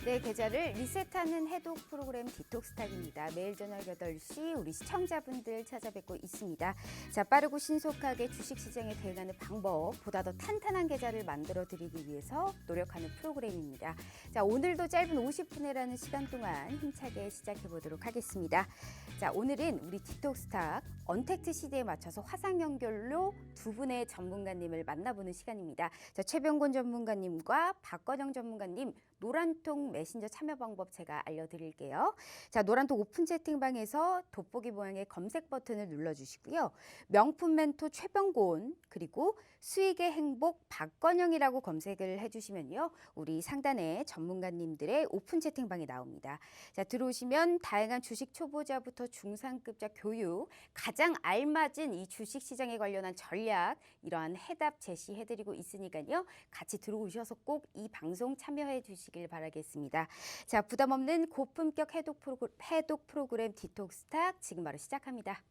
내 계좌를 리셋하는 해독 프로그램 디톡스탁입니다. 매일 저녁 8시 우리 시청자분들 찾아뵙고 있습니다. 자, 빠르고 신속하게 주식시장에 대응하는 방법, 보다 더 탄탄한 계좌를 만들어드리기 위해서 노력하는 프로그램입니다. 자, 오늘도 짧은 50분이라는 시간 동안 힘차게 시작해보도록 하겠습니다. 자, 오늘은 우리 디톡스탁 언택트 시대에 맞춰서 화상 연결로 두 분의 전문가님을 만나보는 시간입니다. 자, 최병곤 전문가님과 박건영 전문가님, 노란통 메신저 참여 방법 제가 알려드릴게요. 자, 노란통 오픈 채팅방에서 돋보기 모양의 검색 버튼을 눌러주시고요. 명품 멘토 최병곤 그리고 수익의 행복 박건영이라고 검색을 해주시면요. 우리 상단에 전문가님들의 오픈 채팅방이 나옵니다. 자, 들어오시면 다양한 주식 초보자부터 중상급자 교육, 가장 알맞은 이 주식시장에 관련한 전략, 이러한 해답 제시해드리고 있으니까요. 같이 들어오셔서 꼭 이 방송 참여해 주시길 바라겠습니다. 자, 부담 없는 고품격 해독 프로그램 디톡스탁 지금 바로 시작합니다.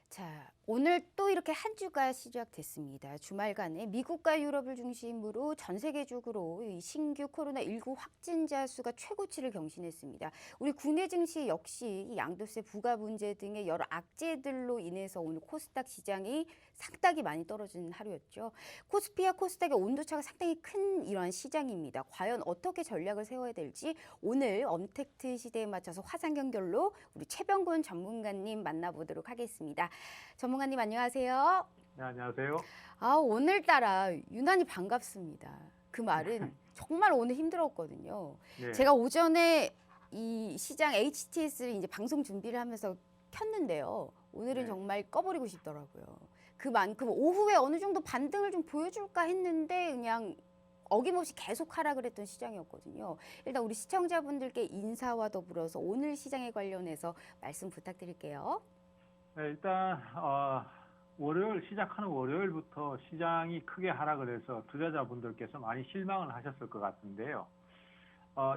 자, 오늘 또 이렇게 한 주가 시작됐습니다. 주말간에 미국과 유럽을 중심으로 전 세계적으로 이 신규 코로나19 확진자 수가 최고치를 경신했습니다. 우리 국내 증시 역시 이 양도세 부과 문제 등의 여러 악재들로 인해서 오늘 코스닥 시장이 상당히 많이 떨어진 하루였죠. 코스피와 코스닥의 온도차가 상당히 큰 이러한 시장입니다. 과연 어떻게 전략을 세워야 될지 오늘 언택트 시대에 맞춰서 화상 연결로 우리 최병곤 전문가님 만나보도록 하겠습니다. 전문가님 안녕하세요. 네, 안녕하세요. 오늘따라 유난히 반갑습니다. 그 말은 정말 오늘 힘들었거든요. 네. 제가 오전에 이 시장 HTS를 이제 방송 준비를 하면서 켰는데요. 오늘은 네. 정말 꺼버리고 싶더라고요. 그만큼 오후에 어느 정도 반등을 좀 보여줄까 했는데 그냥 어김없이 계속 하락을 했던 시장이었거든요. 일단 우리 시청자분들께 인사와 더불어서 오늘 시장에 관련해서 말씀 부탁드릴게요. 네, 일단 월요일 시작하는 월요일부터 시장이 크게 하락을 해서 투자자분들께서 많이 실망을 하셨을 것 같은데요.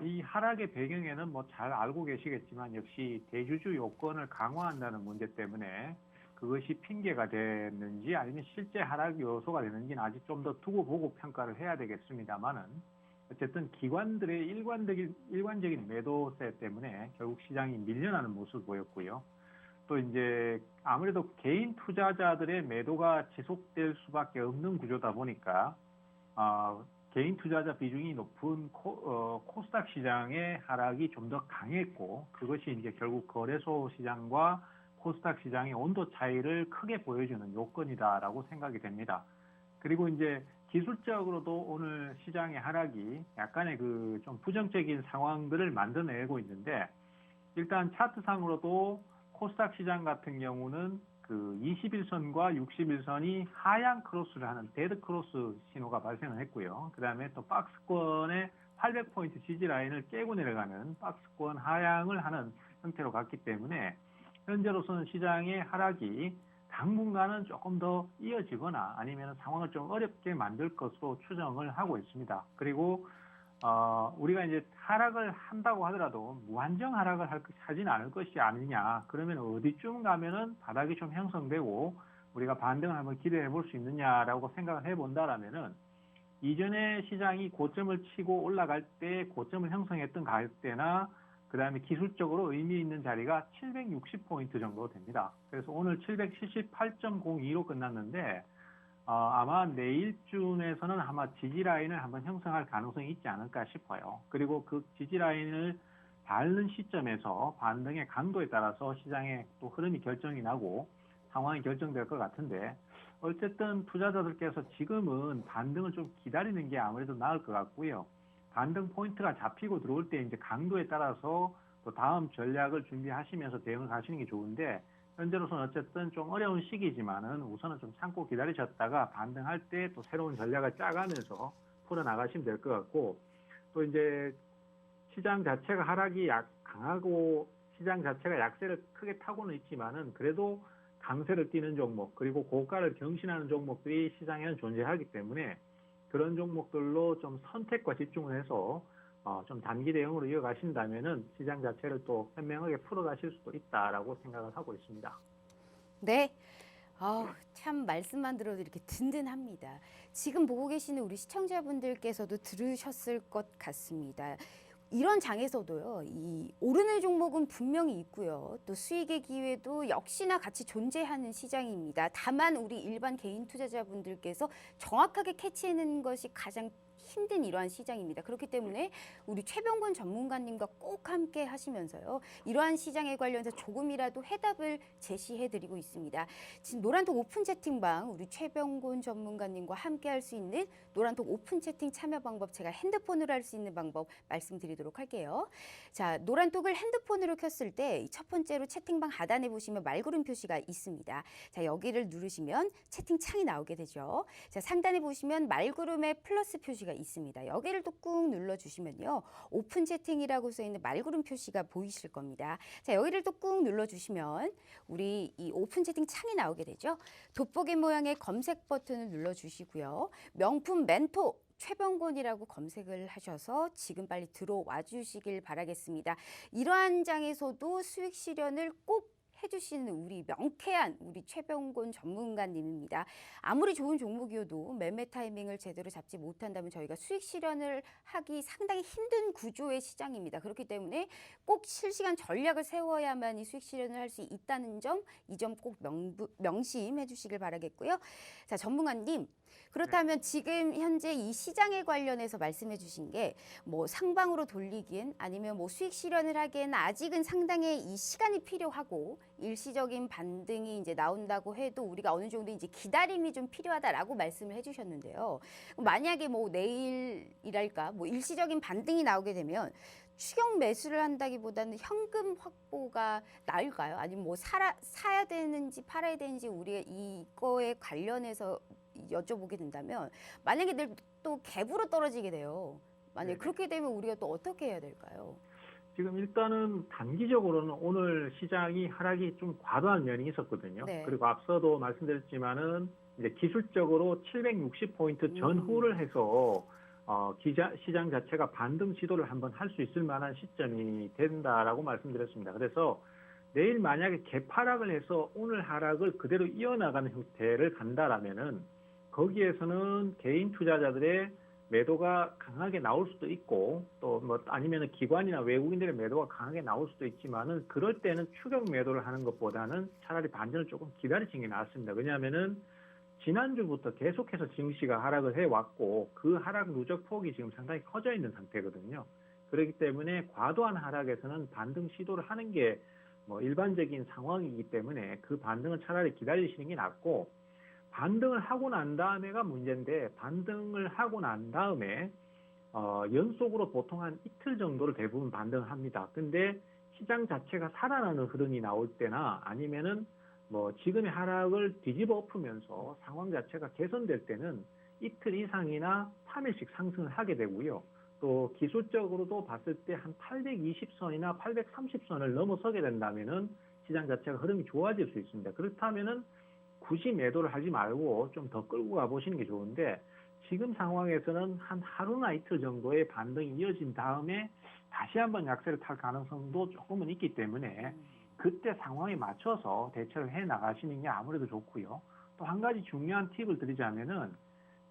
이 하락의 배경에는 뭐 잘 알고 계시겠지만 역시 대주주 요건을 강화한다는 문제 때문에 그것이 핑계가 됐는지 아니면 실제 하락 요소가 되는지는 아직 좀 더 두고 보고 평가를 해야 되겠습니다만은 어쨌든 기관들의 일관적인 매도세 때문에 결국 시장이 밀려나는 모습을 보였고요. 또 이제 아무래도 개인 투자자들의 매도가 지속될 수밖에 없는 구조다 보니까 개인 투자자 비중이 높은 코스닥 시장의 하락이 좀 더 강했고, 그것이 이제 결국 거래소 시장과 코스닥 시장의 온도 차이를 크게 보여주는 요건이다라고 생각이 됩니다. 그리고 이제 기술적으로도 오늘 시장의 하락이 약간의 그 좀 부정적인 상황들을 만들어내고 있는데, 일단 차트상으로도 코스닥 시장 같은 경우는 그 21선과 61선이 하향 크로스를 하는 데드 크로스 신호가 발생을 했고요. 그 다음에 또 박스권의 800포인트 지지 라인을 깨고 내려가는 박스권 하향을 하는 형태로 갔기 때문에 현재로서는 시장의 하락이 당분간은 조금 더 이어지거나 아니면 상황을 좀 어렵게 만들 것으로 추정을 하고 있습니다. 그리고 우리가 이제 하락을 한다고 하더라도 무한정 하락을 하진 않을 것이 아니냐. 그러면 어디쯤 가면은 바닥이 좀 형성되고 우리가 반등을 한번 기대해 볼 수 있느냐라고 생각을 해본다라면은 이전에 시장이 고점을 치고 올라갈 때 고점을 형성했던 가격대나 그 다음에 기술적으로 의미 있는 자리가 760포인트 정도 됩니다. 그래서 오늘 778.02로 끝났는데 아마 내일쯤에서는 아마 지지라인을 한번 형성할 가능성이 있지 않을까 싶어요. 그리고 그 지지라인을 밟는 시점에서 반등의 강도에 따라서 시장의 또 흐름이 결정이 나고 상황이 결정될 것 같은데, 어쨌든 투자자들께서 지금은 반등을 좀 기다리는 게 아무래도 나을 것 같고요. 반등 포인트가 잡히고 들어올 때 이제 강도에 따라서 또 다음 전략을 준비하시면서 대응을 하시는 게 좋은데, 현재로서는 어쨌든 좀 어려운 시기지만은 우선은 좀 참고 기다리셨다가 반등할 때 또 새로운 전략을 짜가면서 풀어나가시면 될 것 같고, 또 이제 시장 자체가 하락이 강하고 시장 자체가 약세를 크게 타고는 있지만은 그래도 강세를 띠는 종목, 그리고 고가를 경신하는 종목들이 시장에는 존재하기 때문에 그런 종목들로 좀 선택과 집중을 해서 좀 단기 대응으로 이어가신다면은 시장 자체를 또 현명하게 풀어가실 수도 있다라고 생각을 하고 있습니다. 네. 참 말씀만 들어도 이렇게 든든합니다. 지금 보고 계시는 우리 시청자분들께서도 들으셨을 것 같습니다. 이런 장에서도요, 이 오르는 종목은 분명히 있고요. 또 수익의 기회도 역시나 같이 존재하는 시장입니다. 다만 우리 일반 개인 투자자분들께서 정확하게 캐치하는 것이 가장 힘든 이러한 시장입니다. 그렇기 때문에 우리 최병곤 전문가님과 꼭 함께 하시면서요. 이러한 시장에 관련해서 조금이라도 해답을 제시해드리고 있습니다. 지금 노란톡 오픈 채팅방 우리 최병곤 전문가님과 함께 할 수 있는 노란톡 오픈 채팅 참여 방법, 제가 핸드폰으로 할 수 있는 방법 말씀드리도록 할게요. 자, 노란톡을 핸드폰으로 켰을 때 첫 번째로 채팅방 하단에 보시면 말구름 표시가 있습니다. 자, 여기를 누르시면 채팅창이 나오게 되죠. 자, 상단에 보시면 말구름의 플러스 표시가 있습니다. 여기를 또 꾹 눌러주시면요. 오픈 채팅이라고 써있는 말구름 표시가 보이실 겁니다. 자, 여기를 또 꾹 눌러주시면 우리 이 오픈 채팅 창이 나오게 되죠. 돋보기 모양의 검색 버튼을 눌러주시고요. 명품 멘토 최병곤이라고 검색을 하셔서 지금 빨리 들어와 주시길 바라겠습니다. 이러한 장에서도 수익 실현을 꼭 해주시는 우리 명쾌한 우리 최병곤 전문가님입니다. 아무리 좋은 종목이어도 매매 타이밍을 제대로 잡지 못한다면 저희가 수익 실현을 하기 상당히 힘든 구조의 시장입니다. 그렇기 때문에 꼭 실시간 전략을 세워야만 이 수익 실현을 할 수 있다는 점, 이 점 꼭 명심해 주시길 바라겠고요. 자, 전문가님. 그렇다면 지금 현재 이 시장에 관련해서 말씀해 주신 게 뭐 상방으로 돌리기엔 아니면 뭐 수익 실현을 하기엔 아직은 상당히 이 시간이 필요하고 일시적인 반등이 이제 나온다고 해도 우리가 어느 정도 이제 기다림이 좀 필요하다라고 말씀을 해주셨는데요. 만약에 뭐 내일이랄까 뭐 일시적인 반등이 나오게 되면 추격 매수를 한다기보다는 현금 확보가 나을까요? 아니면 뭐 사야 되는지 팔아야 되는지 우리가 이거에 관련해서 여쭤보게 된다면 만약에 내일 또 갭으로 떨어지게 돼요. 만약에 네네. 그렇게 되면 우리가 또 어떻게 해야 될까요? 지금 일단은 단기적으로는 오늘 시장이 하락이 좀 과도한 면이 있었거든요. 네. 그리고 앞서도 말씀드렸지만은 이제 기술적으로 760포인트 전후를 해서 시장 자체가 반등 시도를 한번 할 수 있을 만한 시점이 된다라고 말씀드렸습니다. 그래서 내일 만약에 개파락을 해서 오늘 하락을 그대로 이어나가는 형태를 간다라면은 거기에서는 개인 투자자들의 매도가 강하게 나올 수도 있고 또 뭐 아니면은 기관이나 외국인들의 매도가 강하게 나올 수도 있지만은 그럴 때는 추격 매도를 하는 것보다는 차라리 반전을 조금 기다리시는 게 낫습니다. 왜냐하면은 지난주부터 계속해서 증시가 하락을 해왔고 그 하락 누적 폭이 지금 상당히 커져 있는 상태거든요. 그렇기 때문에 과도한 하락에서는 반등 시도를 하는 게 뭐 일반적인 상황이기 때문에 그 반등은 차라리 기다리시는 게 낫고, 반등을 하고 난 다음에가 문제인데 반등을 하고 난 다음에 연속으로 보통 한 이틀 정도를 대부분 반등을 합니다. 근데 시장 자체가 살아나는 흐름이 나올 때나 아니면은 뭐 지금의 하락을 뒤집어 엎으면서 상황 자체가 개선될 때는 이틀 이상이나 3일씩 상승을 하게 되고요. 또 기술적으로도 봤을 때 한 820선이나 830선을 넘어서게 된다면은 시장 자체가 흐름이 좋아질 수 있습니다. 그렇다면은 굳이 매도를 하지 말고 좀 더 끌고 가보시는 게 좋은데, 지금 상황에서는 한 하루나 이틀 정도의 반등이 이어진 다음에 다시 한번 약세를 탈 가능성도 조금은 있기 때문에 그때 상황에 맞춰서 대처를 해 나가시는 게 아무래도 좋고요. 또 한 가지 중요한 팁을 드리자면은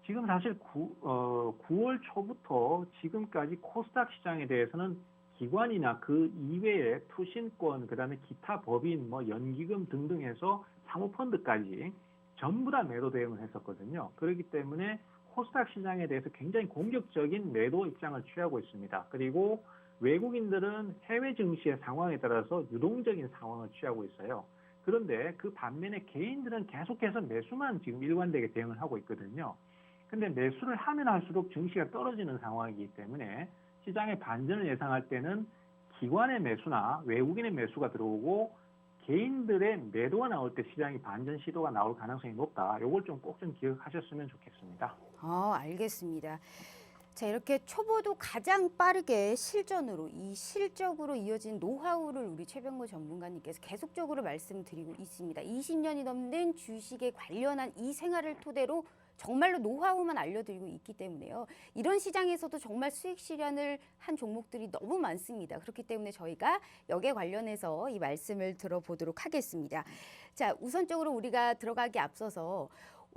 지금 사실 9월 초부터 지금까지 코스닥 시장에 대해서는 기관이나 그 이외에 투신권, 그다음에 기타 법인, 뭐 연기금 등등 해서 사모펀드까지 전부 다 매도 대응을 했었거든요. 그렇기 때문에 코스닥 시장에 대해서 굉장히 공격적인 매도 입장을 취하고 있습니다. 그리고 외국인들은 해외 증시의 상황에 따라서 유동적인 상황을 취하고 있어요. 그런데 그 반면에 개인들은 계속해서 매수만 지금 일관되게 대응을 하고 있거든요. 근데 매수를 하면 할수록 증시가 떨어지는 상황이기 때문에 시장의 반전을 예상할 때는 기관의 매수나 외국인의 매수가 들어오고 개인들의 매도가 나올 때 시장이 반전 시도가 나올 가능성이 높다. 요걸 좀 꼭 좀 기억하셨으면 좋겠습니다. 알겠습니다. 자, 이렇게 초보도 가장 빠르게 실전으로 이 실적으로 이어진 노하우를 우리 최병구 전문가님께서 계속적으로 말씀드리고 있습니다. 20년이 넘는 주식에 관련한 이 생활을 토대로 정말로 노하우만 알려드리고 있기 때문에요. 이런 시장에서도 정말 수익 실현을 한 종목들이 너무 많습니다. 그렇기 때문에 저희가 여기에 관련해서 이 말씀을 들어보도록 하겠습니다. 자, 우선적으로 우리가 들어가기 앞서서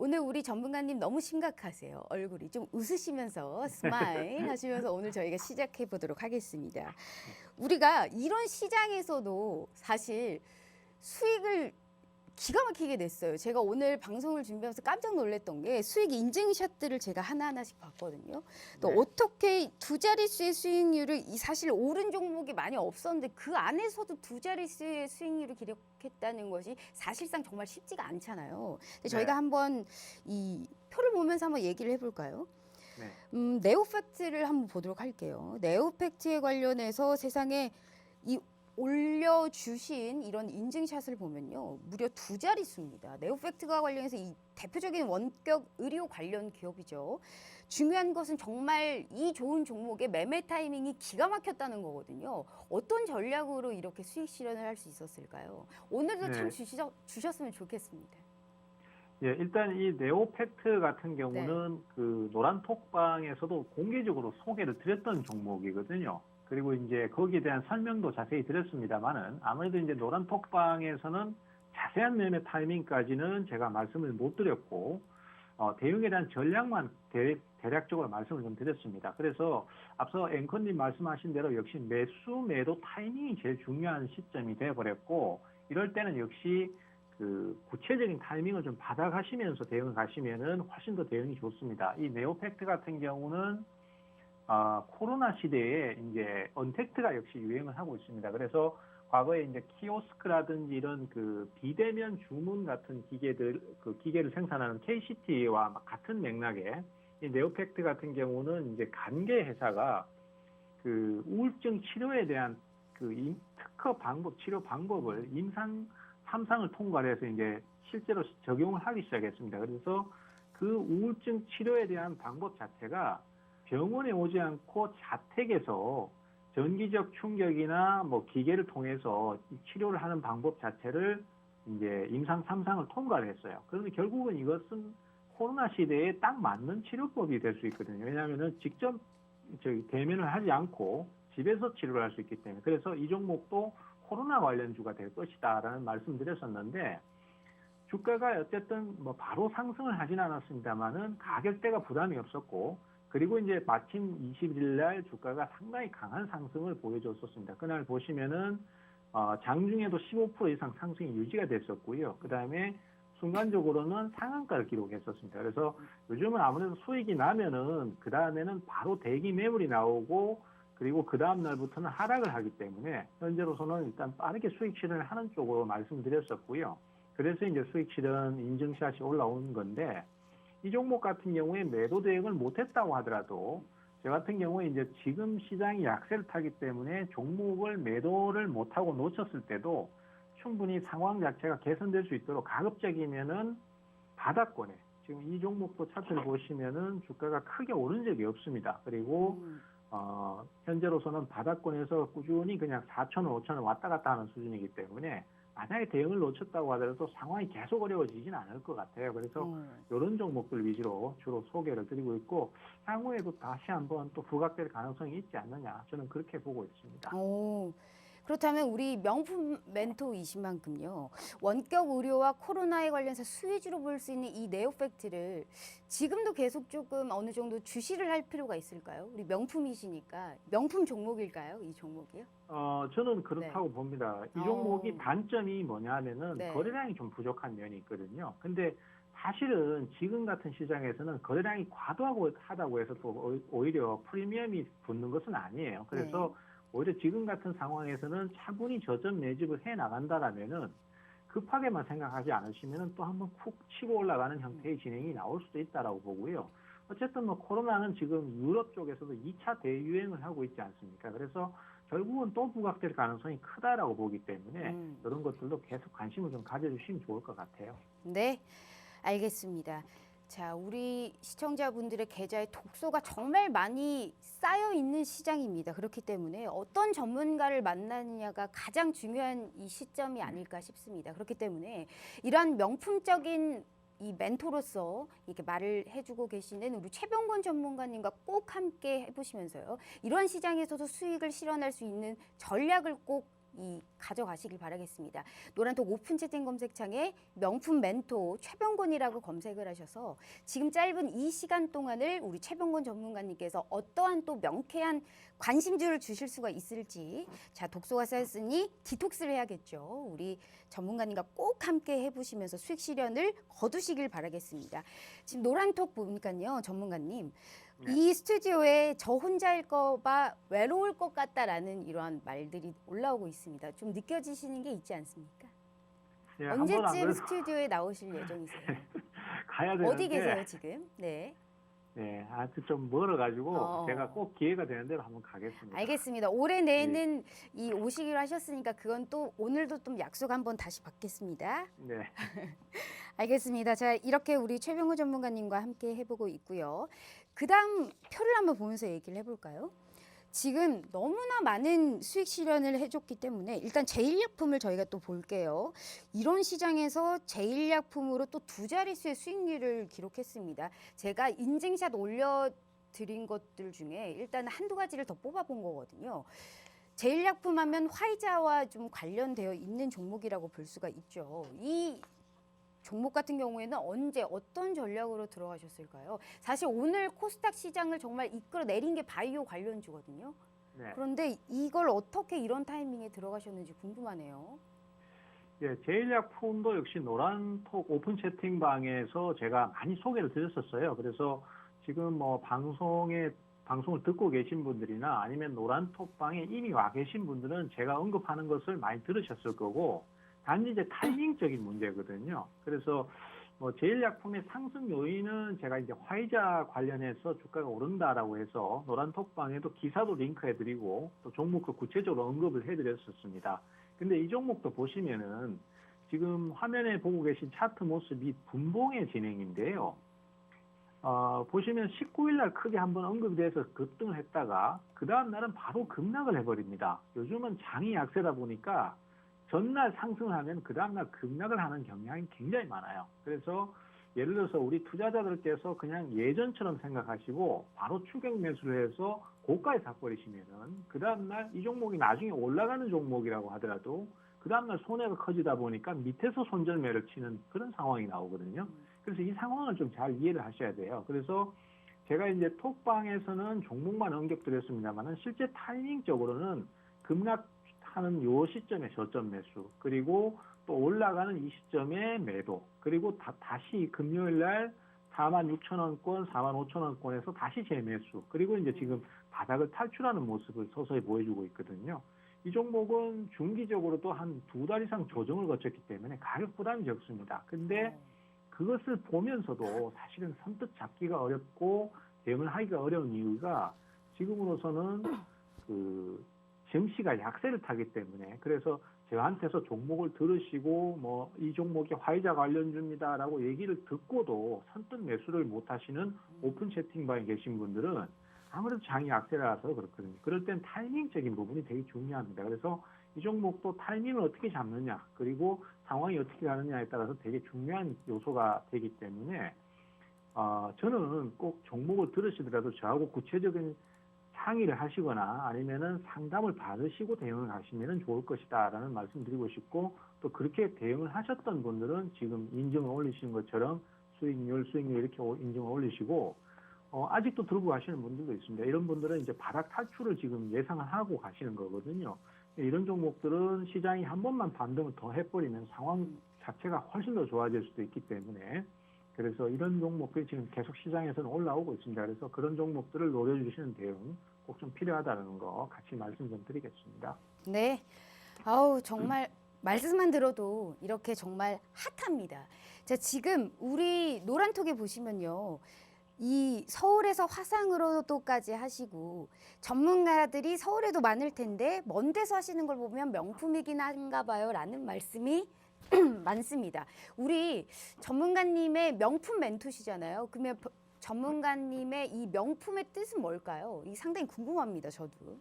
오늘 우리 전문가님 너무 심각하세요. 얼굴이 좀 웃으시면서 스마일 하시면서 오늘 저희가 시작해 보도록 하겠습니다. 우리가 이런 시장에서도 사실 수익을 기가 막히게 냈어요. 제가 오늘 방송을 준비하면서 깜짝 놀랐던 게 수익 인증샷들을 제가 하나하나씩 봤거든요. 또 네. 어떻게 두 자릿수의 수익률을 사실 오른 종목이 많이 없었는데 그 안에서도 두 자릿수의 수익률을 기록했다는 것이 사실상 정말 쉽지가 않잖아요. 근데 저희가 네. 한번 이 표를 보면서 한번 얘기를 해볼까요? 네. 네오팩트를 한번 보도록 할게요. 네오팩트에 관련해서 세상에 이 올려주신 이런 인증샷을 보면요. 무려 두 자릿수입니다. 네오팩트가 관련해서 이 대표적인 원격 의료 관련 기업이죠. 중요한 것은 정말 이 좋은 종목의 매매 타이밍이 기가 막혔다는 거거든요. 어떤 전략으로 이렇게 수익 실현을 할 수 있었을까요? 오늘도 네. 참 주셨으면 좋겠습니다. 예, 일단 이 네오팩트 같은 경우는 그 노란 톡방에서도 공개적으로 소개를 드렸던 종목이거든요. 그리고 이제 거기에 대한 설명도 자세히 드렸습니다만은 아무래도 이제 노란 톡방에서는 자세한 매매 타이밍까지는 제가 말씀을 못 드렸고 대응에 대한 전략만 대략적으로 말씀을 좀 드렸습니다. 그래서 앞서 앵커님 말씀하신 대로 역시 매수 매도 타이밍이 제일 중요한 시점이 되어버렸고 이럴 때는 역시 그 구체적인 타이밍을 좀 받아가시면서 대응을 가시면은 훨씬 더 대응이 좋습니다. 이 네오팩트 같은 경우는 코로나 시대에 이제 언택트가 역시 유행을 하고 있습니다. 그래서 과거에 이제 키오스크라든지 이런 그 비대면 주문 같은 기계를 생산하는 KCT와 같은 맥락에 이 네오팩트 같은 경우는 이제 간계 회사가 그 우울증 치료에 대한 그 특허 방법, 치료 방법을 임상 3상을 통과해서 이제 실제로 적용을 하기 시작했습니다. 그래서 그 우울증 치료에 대한 방법 자체가 병원에 오지 않고 자택에서 전기적 충격이나 뭐 기계를 통해서 치료를 하는 방법 자체를 이제 임상 3상을 통과를 했어요. 그런데 결국은 이것은 코로나 시대에 딱 맞는 치료법이 될 수 있거든요. 왜냐하면은 직접 대면을 하지 않고 집에서 치료를 할 수 있기 때문에. 그래서 이 종목도 코로나 관련주가 될 것이다라는 말씀드렸었는데 주가가 어쨌든 뭐 바로 상승을 하진 않았습니다만은 가격대가 부담이 없었고 그리고 이제 마침 20일 날 주가가 상당히 강한 상승을 보여줬었습니다. 그날 보시면은 장중에도 15% 이상 상승이 유지가 됐었고요. 그 다음에 순간적으로는 상한가를 기록했었습니다. 그래서 요즘은 아무래도 수익이 나면은 그 다음에는 바로 대기 매물이 나오고 그리고 그 다음 날부터는 하락을 하기 때문에 현재로서는 일단 빠르게 수익 실현을 하는 쪽으로 말씀드렸었고요. 그래서 이제 수익 실현 인증샷이 올라오는 건데 이 종목 같은 경우에 매도 대응을 못했다고 하더라도 저 같은 경우에 이제 지금 시장이 약세를 타기 때문에 종목을 매도를 못하고 놓쳤을 때도 충분히 상황 자체가 개선될 수 있도록 가급적이면은 바닥권에 지금 이 종목도 차트를 보시면은 주가가 크게 오른 적이 없습니다. 그리고 현재로서는 바닥권에서 꾸준히 그냥 4,000원, 5,000원 왔다 갔다 하는 수준이기 때문에 만약에 대응을 놓쳤다고 하더라도 상황이 계속 어려워지진 않을 것 같아요. 그래서 이런 종목들 위주로 주로 소개를 드리고 있고 향후에도 다시 한번 또 부각될 가능성이 있지 않느냐 저는 그렇게 보고 있습니다. 그렇다면 우리 명품 멘토이신 만큼요. 원격 의료와 코로나에 관련해서 수혜주로 볼 수 있는 이 네오팩트를 지금도 계속 조금 어느 정도 주시를 할 필요가 있을까요? 우리 명품이시니까 명품 종목일까요? 이 종목이요? 저는 그렇다고 봅니다. 이 종목이 단점이 뭐냐면은 네. 거래량이 좀 부족한 면이 있거든요. 근데 사실은 지금 같은 시장에서는 거래량이 과도하다고 해서 또 오히려 프리미엄이 붙는 것은 아니에요. 그래서 오히려 지금 같은 상황에서는 차분히 저점 매집을 해 나간다라면은 급하게만 생각하지 않으시면은 또 한번 쿡 치고 올라가는 형태의 진행이 나올 수도 있다라고 보고요. 어쨌든 뭐 코로나는 지금 유럽 쪽에서도 2차 대유행을 하고 있지 않습니까? 그래서 결국은 또 부각될 가능성이 크다라고 보기 때문에 이런 것들도 계속 관심을 좀 가져주시면 좋을 것 같아요. 네, 알겠습니다. 자, 우리 시청자분들의 계좌에 독소가 정말 많이 쌓여 있는 시장입니다. 그렇기 때문에 어떤 전문가를 만나느냐가 가장 중요한 이 시점이 아닐까 싶습니다. 그렇기 때문에 이러한 명품적인 이 멘토로서 이렇게 말을 해주고 계시는 우리 최병곤 전문가님과 꼭 함께 해보시면서요. 이러한 시장에서도 수익을 실현할 수 있는 전략을 꼭 가져가시길 바라겠습니다. 노란톡 오픈 채팅 검색창에 명품 멘토 최병곤이라고 검색을 하셔서 지금 짧은 이 시간 동안을 우리 최병곤 전문가님께서 어떠한 또 명쾌한 관심주를 주실 수가 있을지, 자, 독소가 쌓였으니 디톡스를 해야겠죠. 우리 전문가님과 꼭 함께 해보시면서 수익 실현을 거두시길 바라겠습니다. 지금 노란톡 보니까요, 전문가님, 네. 이 스튜디오에 저 혼자일 거봐 외로울 것 같다라는 이러한 말들이 올라오고 있습니다. 좀 느껴지시는 게 있지 않습니까? 예, 한번 안 언제쯤 그래도 스튜디오에 나오실 예정이세요? 가야 되는데 어디 계세요 지금? 네, 네, 아직 좀 멀어가지고 제가 꼭 기회가 되는 대로 한번 가겠습니다. 알겠습니다. 올해 내는 이 오시기로 하셨으니까 그건 또 오늘도 좀 약속 한번 다시 받겠습니다. 네. 알겠습니다. 자, 이렇게 우리 최병호 전문가님과 함께 해보고 있고요. 그 다음 표를 한번 보면서 얘기를 해볼까요? 지금 너무나 많은 수익 실현을 해줬기 때문에 일단 제일약품을 저희가 또 볼게요. 이런 시장에서 제일약품으로 또 두 자릿수의 수익률을 기록했습니다. 제가 인증샷 올려드린 것들 중에 일단 한두 가지를 더 뽑아본 거거든요. 제일약품 하면 화이자와 좀 관련되어 있는 종목이라고 볼 수가 있죠. 이 종목 같은 경우에는 언제 어떤 전략으로 들어가셨을까요? 사실 오늘 코스닥 시장을 정말 이끌어내린 게 바이오 관련주거든요. 네. 그런데 이걸 어떻게 이런 타이밍에 들어가셨는지 궁금하네요. 예, 제일약품도 역시 노란톡 오픈 채팅방에서 제가 많이 소개를 드렸었어요. 그래서 지금 뭐 방송을 듣고 계신 분들이나 아니면 노란톡방에 이미 와 계신 분들은 제가 언급하는 것을 많이 들으셨을 거고, 단지 이제 타이밍적인 문제거든요. 그래서 뭐 제일약품의 상승 요인은 제가 이제 화이자 관련해서 주가가 오른다라고 해서 노란톡방에도 기사도 링크해드리고 또 종목도 구체적으로 언급을 해드렸었습니다. 근데 이 종목도 보시면은 지금 화면에 보고 계신 차트 모습이 분봉의 진행인데요. 보시면 19일 날 크게 한번 언급이 돼서 급등을 했다가 그 다음 날은 바로 급락을 해버립니다. 요즘은 장이 약세다 보니까 전날 상승을 하면 그 다음날 급락을 하는 경향이 굉장히 많아요. 그래서 예를 들어서 우리 투자자들께서 그냥 예전처럼 생각하시고 바로 추격 매수를 해서 고가에 사버리시면은 그 다음날 이 종목이 나중에 올라가는 종목이라고 하더라도 그 다음날 손해가 커지다 보니까 밑에서 손절매를 치는 그런 상황이 나오거든요. 그래서 이 상황을 좀 잘 이해를 하셔야 돼요. 그래서 제가 이제 톡방에서는 종목만 언급드렸습니다만은 실제 타이밍적으로는 급락하는 요 시점에 저점 매수, 그리고 또 올라가는 이 시점에 매도, 그리고 다시 금요일 날 46,000원권, 45,000원권에서 다시 재매수, 그리고 이제 지금 바닥을 탈출하는 모습을 서서히 보여주고 있거든요. 이 종목은 중기적으로도 한 2달 이상 조정을 거쳤기 때문에 가격 부담이 적습니다. 근데 그것을 보면서도 사실은 선뜻 잡기가 어렵고 대응을 하기가 어려운 이유가 지금으로서는 그 증시가 약세를 타기 때문에, 그래서 저한테서 종목을 들으시고 뭐 이 종목이 화이자 관련주입니다라고 얘기를 듣고도 선뜻 매수를 못 하시는 오픈 채팅방에 계신 분들은 아무래도 장이 약세라서 그렇거든요. 그럴 땐 타이밍적인 부분이 되게 중요합니다. 그래서 이 종목도 타이밍을 어떻게 잡느냐, 그리고 상황이 어떻게 가느냐에 따라서 되게 중요한 요소가 되기 때문에 저는 꼭 종목을 들으시더라도 저하고 구체적인 상의를 하시거나 아니면은 상담을 받으시고 대응을 하시면 좋을 것이다라는 말씀드리고 싶고, 또 그렇게 대응을 하셨던 분들은 지금 인증을 올리시는 것처럼 수익률 이렇게 인증을 올리시고 아직도 들고 가시는 분들도 있습니다. 이런 분들은 이제 바닥 탈출을 지금 예상을 하고 가시는 거거든요. 이런 종목들은 시장이 한 번만 반등을 더 해버리면 상황 자체가 훨씬 더 좋아질 수도 있기 때문에, 그래서 이런 종목들이 지금 계속 시장에서는 올라오고 있습니다. 그래서 그런 종목들을 노려주시는 대응 꼭 좀 필요하다는 거 같이 말씀 좀 드리겠습니다. 네, 아우 정말 말씀만 들어도 이렇게 정말 핫합니다. 자, 지금 우리 노란톡에 보시면요. 이 서울에서 화상으로도까지 하시고 전문가들이 서울에도 많을 텐데 먼 데서 하시는 걸 보면 명품이긴 한가 봐요라는 말씀이 많습니다. 우리 전문가님의 명품 멘토시잖아요. 그러면 전문가님의 이 명품의 뜻은 뭘까요? 이 상당히 궁금합니다. 저도.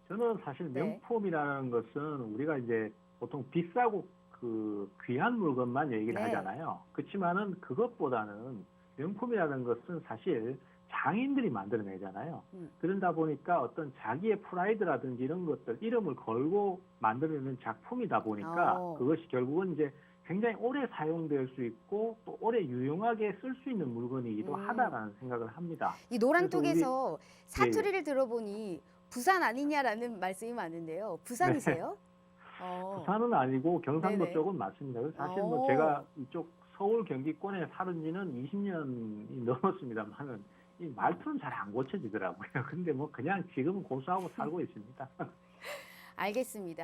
저는 사실 네. 명품이라는 것은 우리가 이제 보통 비싸고 그 귀한 물건만 얘기를 네. 하잖아요. 그렇지만은 그것보다는 명품이라는 것은 사실 장인들이 만들어내잖아요. 그러다 보니까 어떤 자기의 프라이드라든지 이런 것들, 이름을 걸고 만들어내는 작품이다 보니까 그것이 결국은 이제 굉장히 오래 사용될 수 있고 또 오래 유용하게 쓸 수 있는 물건이기도 하다라는 생각을 합니다. 이 노란톡에서 사투리를 들어보니 부산 아니냐라는 말씀이 많은데요. 부산이세요? 부산은 아니고 경상도 네네. 쪽은 맞습니다. 사실 뭐 제가 이쪽 서울 경기권에 살은 지는 20년이 넘었습니다만은 이 말투는 잘 안 고쳐지더라고요. 근데 뭐 그냥 지금은 고수하고 살고 있습니다. 알겠습니다.